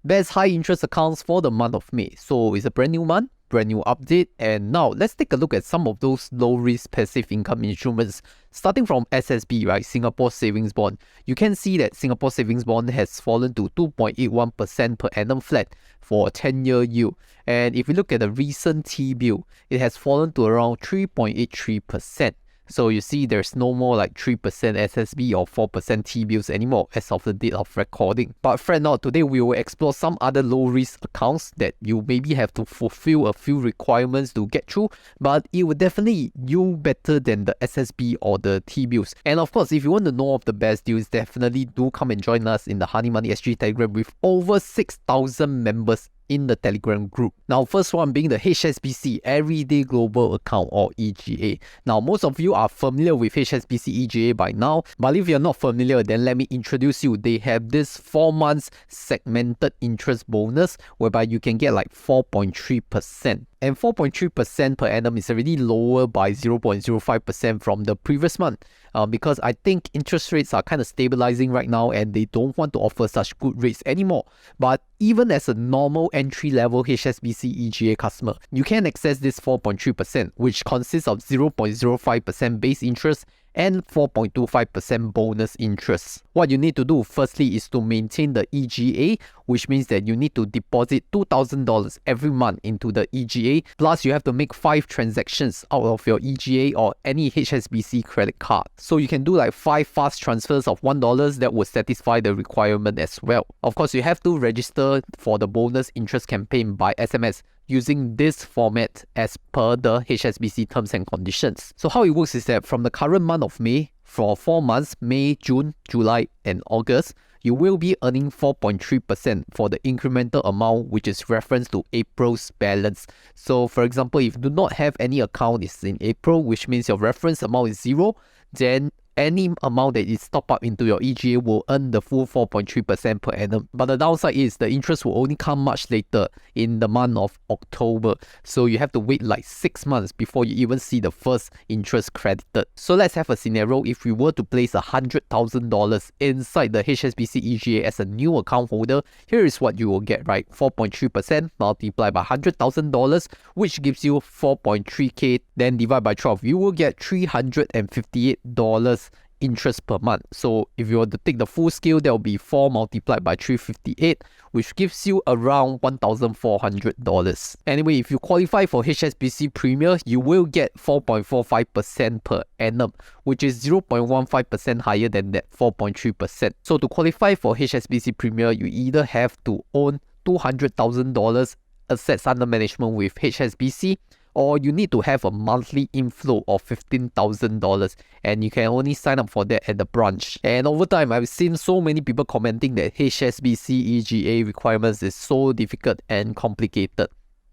Best high interest accounts for the month of May. So it's a brand new month, brand new update, and now let's take a look at some of those low risk passive income instruments. Starting from SSB, right, Singapore Savings Bond. You can see that Singapore Savings Bond has fallen to 2.81% per annum flat for a 10-year yield. And if you look at the recent T-bill, it has fallen to around 3.83%. So you see there's no more like 3% SSB or 4% T-bills anymore as of the date of recording. But fret not, today we will explore some other low-risk accounts that you maybe have to fulfill a few requirements to get through, but it will definitely yield better than the SSB or the T-bills. And of course, if you want to know of the best deals, definitely do come and join us in the Honey Money SG Telegram with over 6,000 members in the Telegram group. Now, first one being the HSBC Everyday Global Account or EGA. Now, most of you are familiar with HSBC EGA by now, but if you're not familiar, then let me introduce you. They have this 4 months segmented interest bonus whereby you can get like 4.3%. And 4.3% per annum is already lower by 0.05% from the previous month because I think interest rates are kind of stabilizing right now and they don't want to offer such good rates anymore. But even as a normal entry-level HSBC EGA customer, you can access this 4.3%, which consists of 0.05% base interest and 4.25% bonus interest. What you need to do firstly is to maintain the EGA, which means that you need to deposit $2,000 every month into the EGA, plus you have to make 5 transactions out of your EGA or any HSBC credit card. So you can do like 5 fast transfers of $1 that will satisfy the requirement as well. Of course, you have to register for the bonus interest campaign by SMS using this format as per the HSBC terms and conditions. So how it works is that from the current month of May, for 4 months, May, June, July and August, you will be earning 4.3% for the incremental amount which is reference to April's balance. So for example, if you do not have any account is in April, which means your reference amount is 0, then any amount that is top up into your EGA will earn the full 4.3% per annum. But the downside is the interest will only come much later in the month of October. So you have to wait like 6 months before you even see the first interest credited. So let's have a scenario. If we were to place $100,000 inside the HSBC EGA as a new account holder, here is what you will get, right? 4.3% multiplied by $100,000, which gives you 4.3k. Then divide by 12, you will get $358 interest per month. So if you were to take the full scale, that will be 4 multiplied by 358, which gives you around $1,400. Anyway, if you qualify for HSBC Premier, you will get 4.45% per annum, which is 0.15% higher than that 4.3%. So to qualify for HSBC Premier, you either have to own $200,000 assets under management with HSBC, or you need to have a monthly inflow of $15,000, and you can only sign up for that at the branch. And over time, I've seen so many people commenting that HSBC EGA requirements is so difficult and complicated.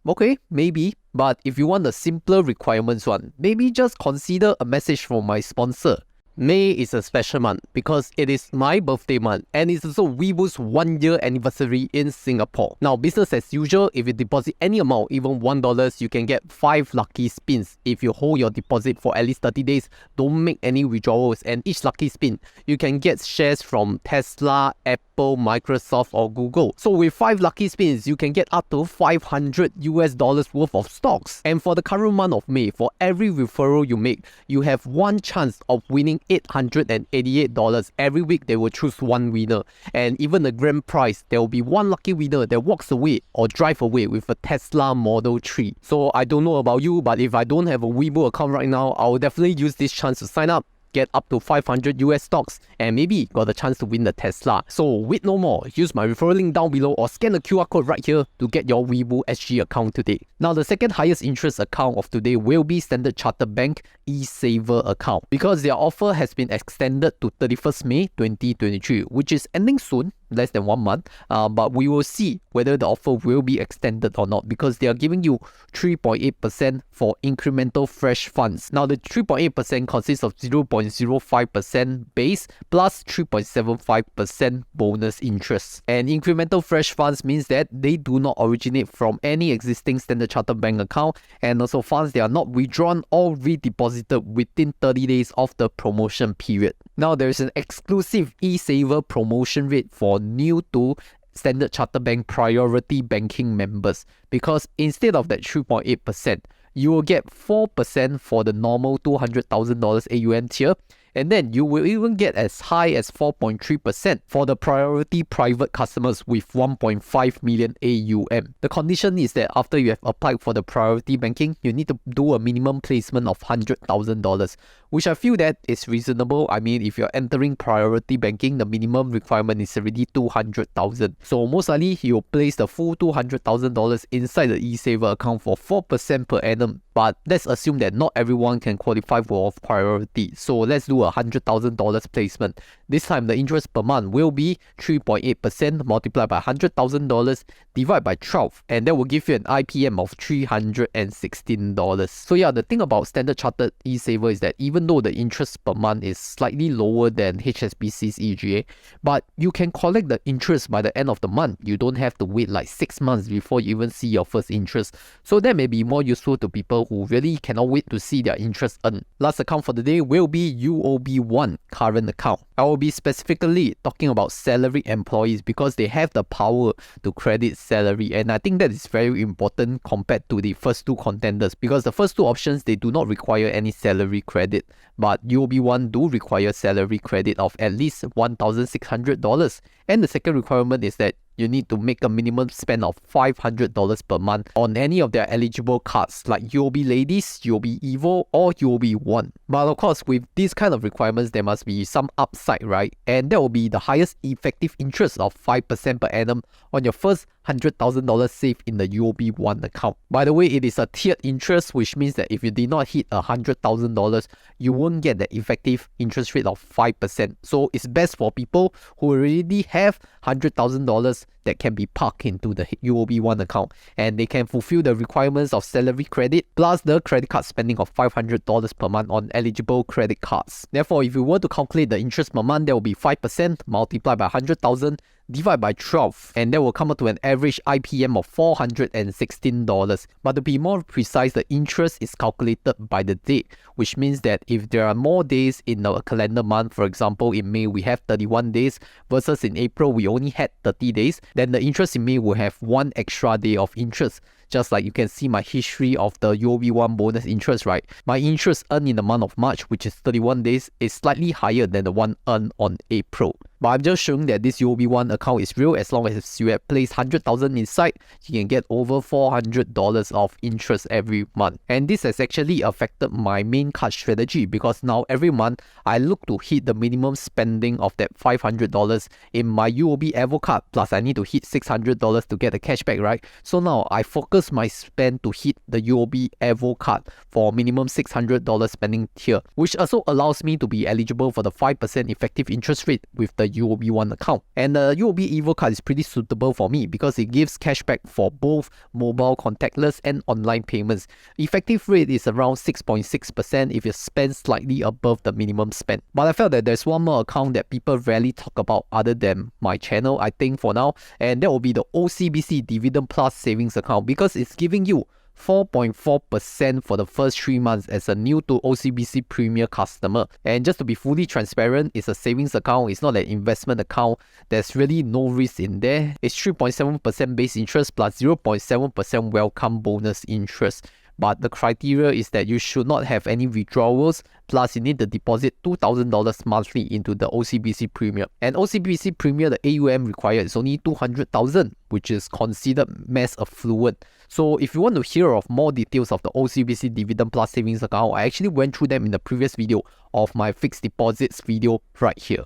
Okay, maybe, but if you want a simpler requirements one, maybe just consider a message from my sponsor. May is a special month because it is my birthday month and it's also Weibo's 1-year anniversary in Singapore. Now, business as usual, if you deposit any amount, even $1, you can get 5 lucky spins. If you hold your deposit for at least 30 days, don't make any withdrawals, and each lucky spin, you can get shares from Tesla, Apple, Microsoft or Google. So with 5 lucky spins, you can get up to $500 worth of stocks. And for the current month of May, for every referral you make, you have 1 chance of winning $888. Every week they will choose 1 winner, and even the grand prize, there will be 1 lucky winner that walks away or drive away with a Tesla Model 3. So I don't know about you, but if I don't have a Weibo account right now, I will definitely use this chance to sign up, get up to 500 US stocks, and maybe got a chance to win the Tesla. So wait no more, use my referral link down below or scan the QR code right here to get your Weibo SG account today. Now, the second highest interest account of today will be Standard Chartered Bank eSaver account, because their offer has been extended to 31st May 2023, which is ending soon, less than 1 month, but we will see whether the offer will be extended or not, because they are giving you 3.8% for incremental fresh funds. Now, the 3.8% consists of 0.05% base plus 3.75% bonus interest. And incremental fresh funds means that they do not originate from any existing Standard Chartered Bank account, and also funds they are not withdrawn or redeposited within 30 days of the promotion period. Now, there is an exclusive eSaver promotion rate for new to Standard Chartered Bank Priority Banking members, because instead of that 3.8%, you will get 4% for the normal $200,000 AUM tier, and then you will even get as high as 4.3% for the priority private customers with 1.5 million AUM. The condition is that after you have applied for the priority banking, you need to do a minimum placement of $100,000, which I feel that is reasonable. I mean, if you're entering priority banking, the minimum requirement is already $200,000. So most likely, you'll place the full $200,000 inside the eSaver account for 4% per annum. But let's assume that not everyone can qualify for priority. So let's do a $100,000 placement. This time the interest per month will be 3.8% multiplied by $100,000 divided by 12, and that will give you an IPM of $316. So yeah, the thing about Standard Chartered eSaver is that even though the interest per month is slightly lower than HSBC's EGA, but you can collect the interest by the end of the month. You don't have to wait like 6 months before you even see your first interest. So that may be more useful to people who really cannot wait to see their interest earned. Last account for the day will be UOB1 current account. I will be specifically talking about salary employees because they have the power to credit salary, and I think that is very important compared to the first two contenders, because the first two options, they do not require any salary credit, but UOB1 do require salary credit of at least $1,600, and the second requirement is that you need to make a minimum spend of $500 per month on any of their eligible cards like UOB Ladies, UOB Evo, or UOB1. But of course, with these kind of requirements, there must be some upside, right? And that will be the highest effective interest of 5% per annum on your first $100,000 saved in the UOB1 account. By the way, it is a tiered interest, which means that if you did not hit $100,000, you won't get the effective interest rate of 5%. So it's best for people who already have $100,000 that can be parked into the UOB1 account, and they can fulfill the requirements of salary credit plus the credit card spending of $500 per month on eligible credit cards. Therefore, if you were to calculate the interest per month, that will be 5% multiplied by 100,000 divided by 12, and that will come up to an average IPM of $416. But to be more precise, the interest is calculated by the date, which means that if there are more days in a calendar month, for example in May we have 31 days versus in April we only had 30 days, then the interest in May will have 1 extra day of interest. Just like you can see my history of the UOB1 bonus interest, right? My interest earned in the month of March, which is 31 days, is slightly higher than the one earned on April. But I'm just showing that this UOB1 account is real. As long as you have placed 100,000 inside, you can get over $400 of interest every month. And this has actually affected my main card strategy, because now every month I look to hit the minimum spending of that $500 in my UOB Evo card, plus I need to hit $600 to get the cashback, right? So now I focus my spend to hit the UOB Evo card for minimum $600 spending tier, which also allows me to be eligible for the 5% effective interest rate with the UOB1 account. And the UOB Evo card is pretty suitable for me because it gives cashback for both mobile contactless and online payments. Effective rate is around 6.6% if you spend slightly above the minimum spend. But I felt that there's one more account that people rarely talk about other than my channel, I think, for now, and that will be the OCBC Dividend Plus Savings account, because it's giving you 4.4% for the first 3 months as a new to OCBC Premier customer. And just to be fully transparent, it's a savings account, it's not an investment account. There's really no risk in there. It's 3.7% base interest plus 0.7% welcome bonus interest. But the criteria is that you should not have any withdrawals, plus you need to deposit $2,000 monthly into the OCBC Premier. And OCBC Premier, the AUM required is only $200,000, which is considered mass affluent. So if you want to hear of more details of the OCBC Dividend Plus Savings account, I actually went through them in the previous video of my fixed deposits video right here.